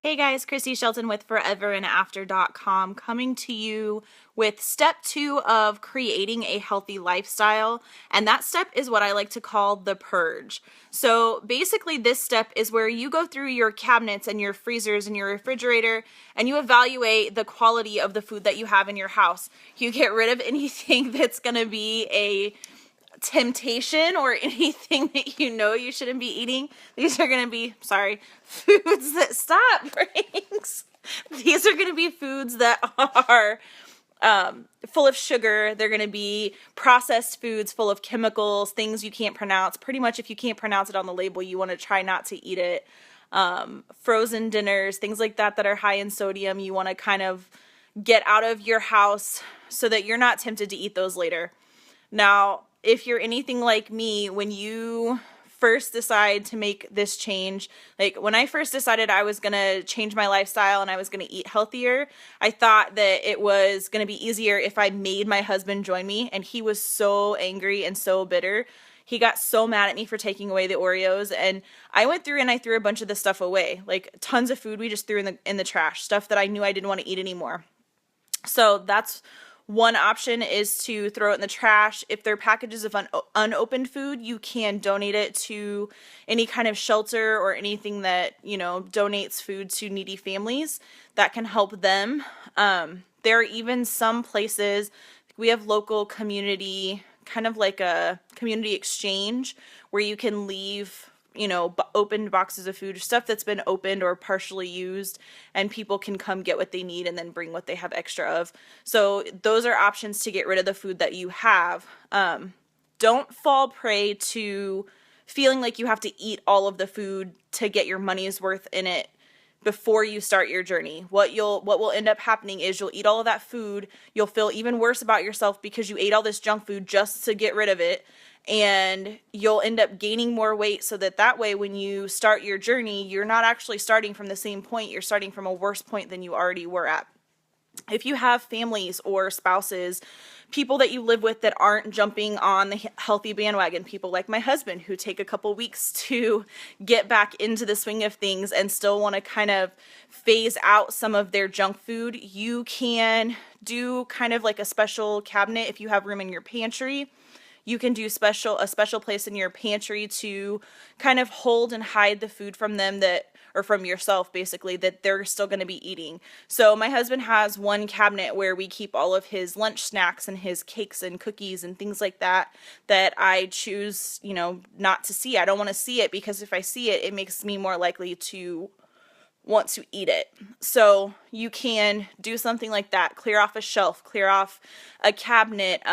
Hey guys, Christy Shelton with foreverandafter.com coming to you with step 2 of creating a healthy lifestyle. And that step is what I like to call the purge. So basically this step is where you go through your cabinets and your freezers and your refrigerator and you evaluate the quality of the food that you have in your house. You get rid of anything that's going to be a temptation or anything that you know you shouldn't be eating. These are going to be, foods that stop breaks. These are going to be foods that are full of sugar. They're going to be processed foods full of chemicals, things you can't pronounce. Pretty much if you can't pronounce it on the label, you want to try not to eat it. Frozen dinners, things like that that are high in sodium, you want to kind of get out of your house so that you're not tempted to eat those later. Now, if you're anything like me, when you first decide to make this change, like when I first decided I was going to change my lifestyle and I was going to eat healthier, I thought that it was going to be easier if I made my husband join me, and he was so angry and so bitter. He got so mad at me for taking away the Oreos, and I went through and I threw a bunch of the stuff away, like tons of food we just threw in the trash, stuff that I knew I didn't want to eat anymore. So that's one option, is to throw it in the trash. If they're packages of unopened food, you can donate it to any kind of shelter or anything that, donates food to needy families. That can help them. There are even some places, we have local community, kind of like a community exchange, where you can leave opened boxes of food, stuff that's been opened or partially used, and people can come get what they need and then bring what they have extra of. So those are options to get rid of the food that you have. Don't fall prey to feeling like you have to eat all of the food to get your money's worth in it before you start your journey. What will end up happening is you'll eat all of that food, you'll feel even worse about yourself because you ate all this junk food just to get rid of it, and you'll end up gaining more weight, so that way when you start your journey, you're not actually starting from the same point, you're starting from a worse point than you already were at. If you have families or spouses, people that you live with that aren't jumping on the healthy bandwagon, people like my husband who take a couple weeks to get back into the swing of things and still want to kind of phase out some of their junk food, you can do kind of like a special cabinet if you have room in your pantry. You can do a special place in your pantry to kind of hold and hide the food from them or from yourself, basically, that they're still going to be eating. So my husband has one cabinet where we keep all of his lunch snacks and his cakes and cookies and things like that I choose, not to see. I don't want to see it, because if I see it, it makes me more likely to want to eat it. So you can do something like that. Clear off a shelf, clear off a cabinet,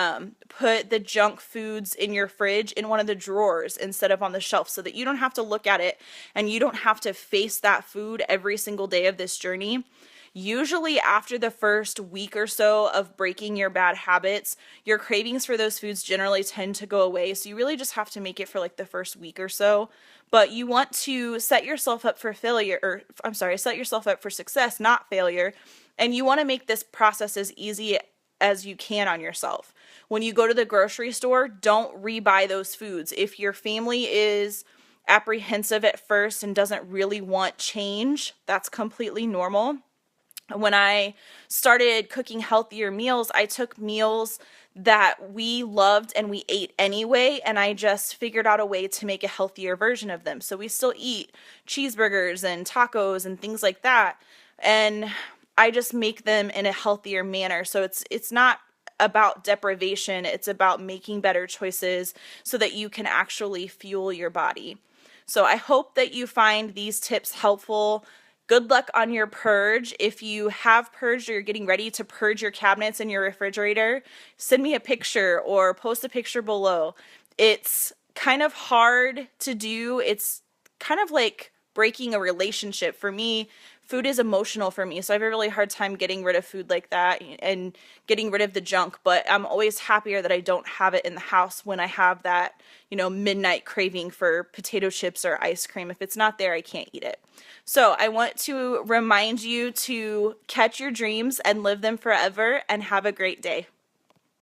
put the junk foods in your fridge in one of the drawers instead of on the shelf, so that you don't have to look at it and you don't have to face that food every single day of this journey. Usually after the first week or so of breaking your bad habits, your cravings for those foods generally tend to go away. So you really just have to make it for like the first week or so. But you want to set yourself up for set yourself up for success, not failure. And you want to make this process as easy as you can on yourself. When you go to the grocery store, don't rebuy those foods. If your family is apprehensive at first and doesn't really want change, that's completely normal. When I started cooking healthier meals, I took meals that we loved and we ate anyway, and I just figured out a way to make a healthier version of them. So we still eat cheeseburgers and tacos and things like that, and I just make them in a healthier manner. So it's not about deprivation, it's about making better choices so that you can actually fuel your body. So I hope that you find these tips helpful. Good luck on your purge. If you have purged or you're getting ready to purge your cabinets and your refrigerator, send me a picture or post a picture below. It's kind of hard to do. It's kind of like breaking a relationship. For me, food is emotional for me, so I have a really hard time getting rid of food like that and getting rid of the junk, but I'm always happier that I don't have it in the house when I have that, midnight craving for potato chips or ice cream. If it's not there, I can't eat it. So I want to remind you to catch your dreams and live them forever, and have a great day.